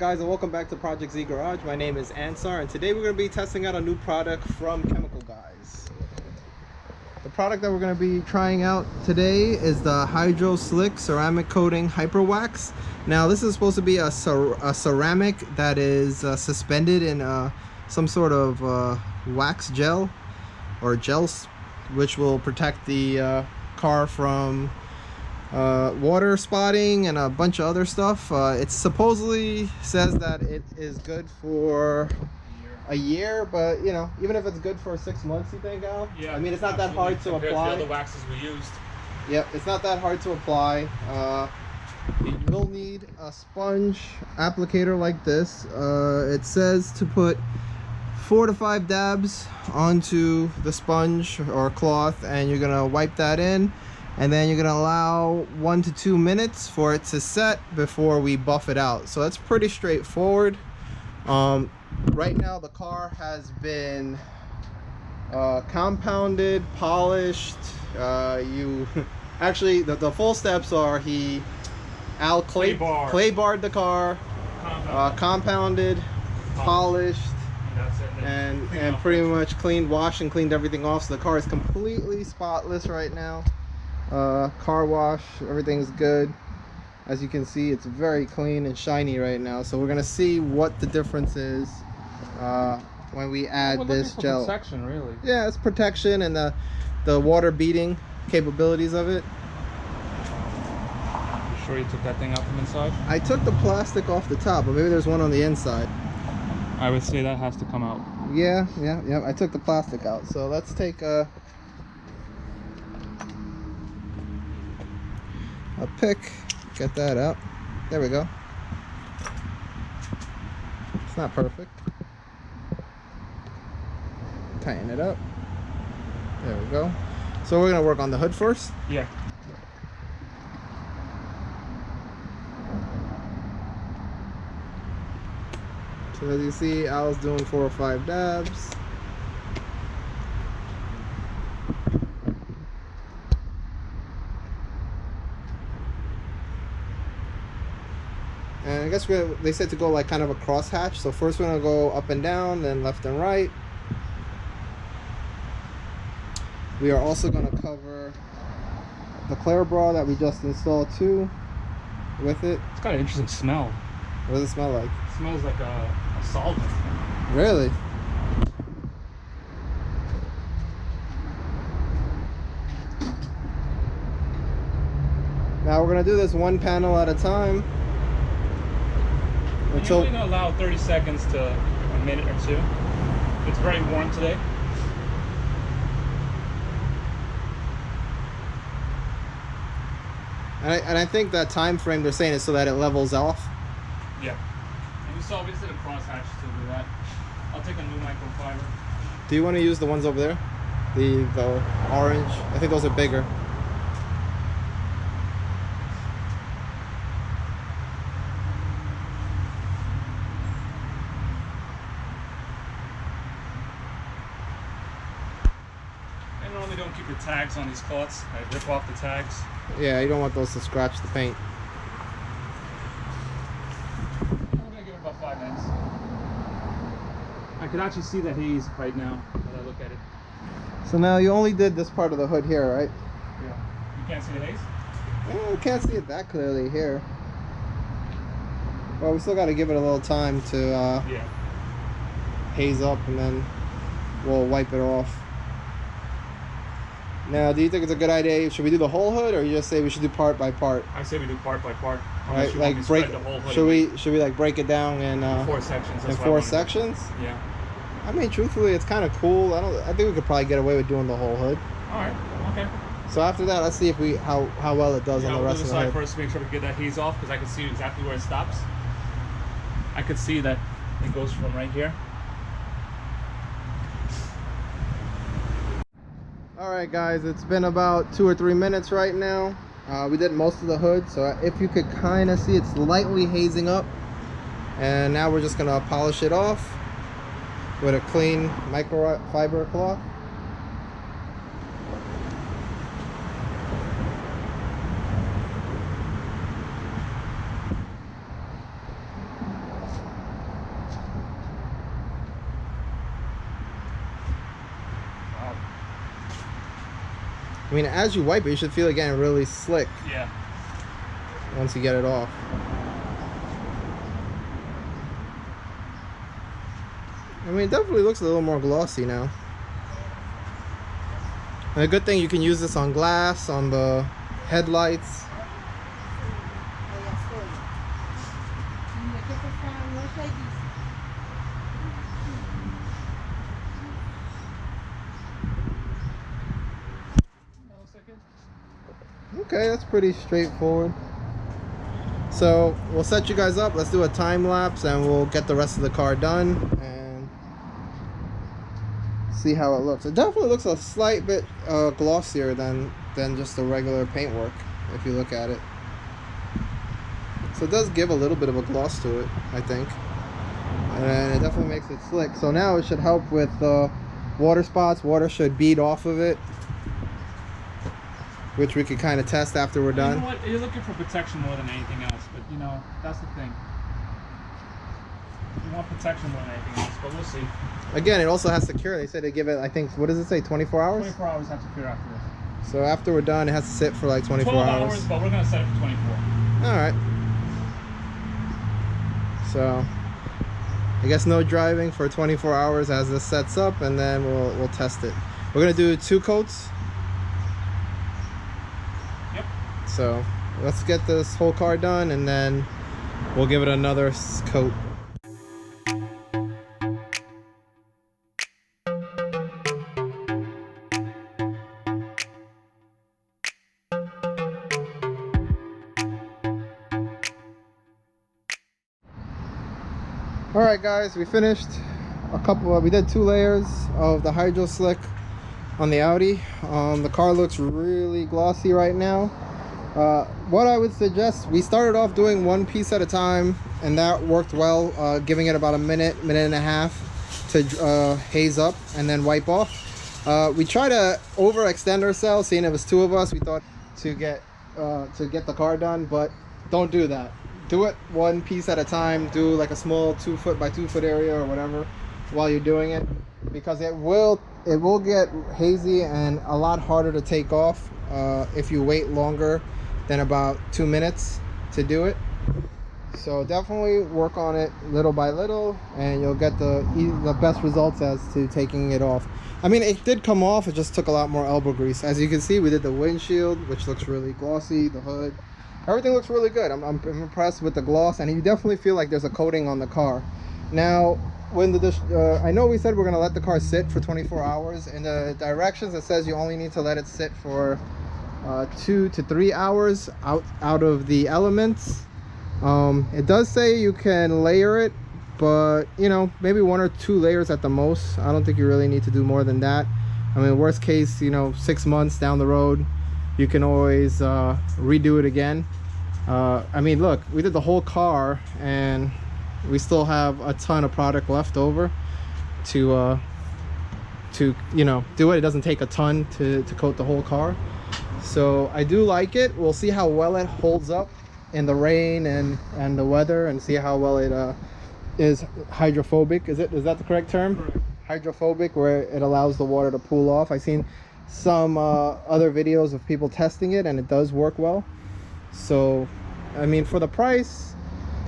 guys, and welcome back to Project Z Garage. My name is Ansar, and today we're going to be testing out a new product from Chemical Guys. The product that we're going to be trying out today is the Hydro Slick Ceramic Coating Hyper Wax. Now this is supposed to be a ceramic that is suspended in some sort of wax gel or gels, which will protect the car from water spotting and a bunch of other stuff. It supposedly says that it is good for a year, but you know, even if it's good for 6 months, you think, Al? Yeah, I mean, it's not that hard to apply. To the other waxes we used. Yep, it's not that hard to apply. You will need a sponge applicator like this. It says to put 4 to 5 dabs onto the sponge or cloth, and you're gonna wipe that in. And then you're gonna allow 1 to 2 minutes for it to set before we buff it out. So that's pretty straightforward. Right now the car has been compounded, polished. Actually the full steps are Al clay barred the car, compounded, polished, and pretty much washed and cleaned everything off. So the car is completely spotless right now. Car wash, everything's good. As you can see, it's very clean and shiny right now. So we're gonna see what the difference is when we add this gel. Protection, really. Yeah, it's protection and the water beating capabilities of it. You sure you took that thing out from inside? I took the plastic off the top, but maybe there's one on the inside. I would say that has to come out. Yeah, I took the plastic out. So let's take a pick, get that out. There we go. It's not perfect. Tighten it up. There we go. So we're gonna work on the hood first. Yeah. So as you see, Al's doing 4 or 5 dabs. And I guess they said to go like kind of a crosshatch. So first we're gonna go up and down, then left and right. We are also gonna cover the Claire bra that we just installed too with it. It's got an interesting smell. What does it smell like? It smells like a solvent. Really? Now we're gonna do this one panel at a time. You're only gonna allow 30 seconds to a minute or two. It's very warm today. And I think that time frame they're saying is so that it levels off. Yeah. And you saw we just did a crosshatch to do that. I'll take a new microfiber. Do you want to use the ones over there? The orange? I think those are bigger. Don't keep the tags on these cloths. I rip off the tags. Yeah, you don't want those to scratch the paint. I'm gonna give it about 5 minutes. I could actually see the haze right now as I look at it. So now you only did this part of the hood here, right? Yeah. You can't see the haze? Well, you can't see it that clearly here. Well, we still got to give it a little time to haze up, and then we'll wipe it off. Now, do you think it's a good idea? Should we do the whole hood, or you just say we should do part by part? I say we do part by part. Right, like break. The whole hood should we like break it down in 4 sections? In 4 sections? Yeah. I mean, truthfully, it's kind of cool. I think we could probably get away with doing the whole hood. All right. Okay. So after that, let's see if how well it does on the rest of the hood. First, make sure we get that haze off, because I can see exactly where it stops. I could see that it goes from right here. Alright guys, it's been about 2 or 3 minutes right now. We did most of the hood, so if you could kind of see, it's lightly hazing up. And now we're just going to polish it off with a clean microfiber cloth. I mean, as you wipe it, you should feel it getting really slick. Yeah. Once you get it off. I mean, it definitely looks a little more glossy now. And a good thing, you can use this on glass, on the headlights. Okay, that's pretty straightforward. So we'll set you guys up. Let's do a time lapse and we'll get the rest of the car done and see how it looks. It definitely looks a slight bit glossier than just the regular paintwork if you look at it. So it does give a little bit of a gloss to it, I think, and it definitely makes it slick. So now it should help with water spots. Water should bead off of it, which we could kind of test after we're done. You know what? You're looking for protection more than anything else, but you know, that's the thing. You want protection more than anything else, but we'll see. Again, it also has to cure. They said they give it, I think, what does it say, 24 hours? 24 hours have to cure after this. So after we're done, it has to sit for like 24 12 hours. hours, but we're going to set it for 24. Alright. So, I guess no driving for 24 hours as this sets up, and then we'll test it. We're going to do 2 coats. Yep. So let's get this whole car done and then we'll give it another coat. Alright guys, we finished we did 2 layers of the Hydro Slick on the Audi. The car looks really glossy right now. What I would suggest, we started off doing 1 piece at a time and that worked well, giving it about a minute and a half to haze up and then wipe off. We try to overextend ourselves, seeing it was 2 of us. We thought to get the car done, but don't do that. Do it 1 piece at a time. Do like a small 2 foot by 2 foot area or whatever while you're doing it, because it will get hazy and a lot harder to take off if you wait longer than about 2 minutes to do it. So definitely work on it little by little and you'll get the best results as to taking it off. I mean, it did come off, it just took a lot more elbow grease. As you can see, we did the windshield, which looks really glossy, the hood. Everything looks really good. I'm impressed with the gloss, and you definitely feel like there's a coating on the car. Now, when I know we said we're going to let the car sit for 24 hours. In the directions, it says you only need to let it sit for 2 to 3 hours out of the elements. It does say you can layer it, but you know, maybe 1 or 2 layers at the most. I don't think you really need to do more than that. I mean, worst case, you know, 6 months down the road, you can always redo it again. I mean, look, we did the whole car and we still have a ton of product left over to you know, do it. It doesn't take a ton to coat the whole car. So I do like it. We'll see how well it holds up in the rain and the weather, and see how well it is hydrophobic. Is that the correct term? Correct. Hydrophobic, where it allows the water to pool off. I've seen some other videos of people testing it and it does work well. So I mean, for the price,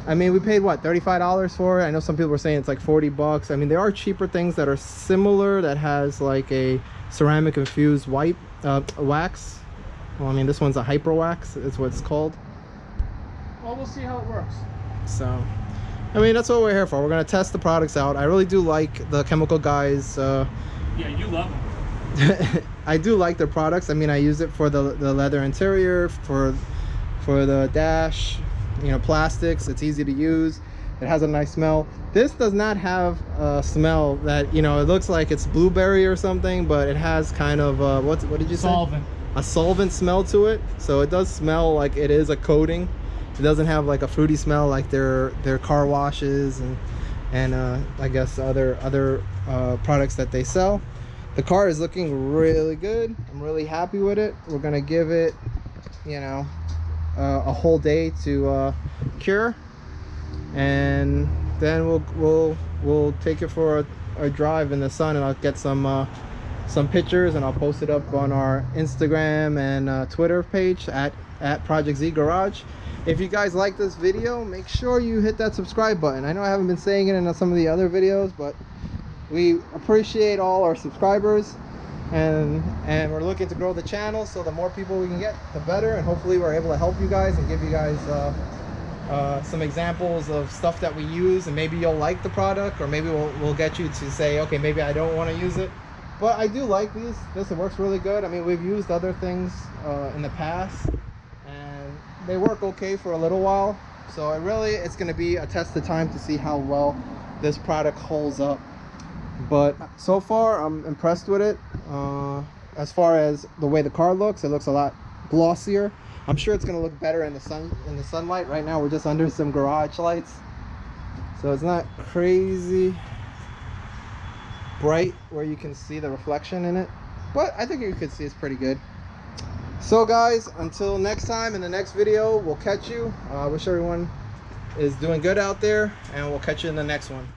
I mean, we paid what, $35 for it. I know some people were saying it's like 40 bucks. I mean, there are cheaper things that are similar that has like a ceramic infused wax. Well, I mean, this one's a hyper wax is what it's called. Well, we'll see how it works. So I mean, that's what we're here for. We're going to test the products out. I really do like the Chemical Guys. Yeah, you love them. I do like their products. I mean, I use it for the leather interior, for the dash, you know, plastics. It's easy to use. It has a nice smell. This does not have a smell that, you know, it looks like it's blueberry or something, but it has kind of what did you say? Solvent. A solvent smell to it. So it does smell like it is a coating. It doesn't have like a fruity smell like their car washes and I guess other products that they sell. The car is looking really good. I'm really happy with it. We're gonna give it, you know, a whole day to cure, and then we'll take it for a drive in the sun, and I'll get some some pictures, and I'll post it up on our Instagram and Twitter page at Project Z Garage. If you guys like this video, make sure you hit that subscribe button. I know I haven't been saying it in some of the other videos, but we appreciate all our subscribers, and we're looking to grow the channel, so the more people we can get, the better, and hopefully we're able to help you guys and give you guys some examples of stuff that we use, and maybe you'll like the product, or maybe we'll get you to say, okay, maybe I don't want to use it. But I do like this. It works really good. I mean, we've used other things in the past, and they work okay for a little while. So it's going to be a test of time to see how well this product holds up. But so far, I'm impressed with it. As far as the way the car looks, it looks a lot glossier. I'm sure it's going to look better in the sunlight. Right now, we're just under some garage lights, so it's not crazy bright where you can see the reflection in it, but I think you could see it's pretty good. So guys, until next time, in the next video, we'll catch you. I wish everyone is doing good out there, and we'll catch you in the next one.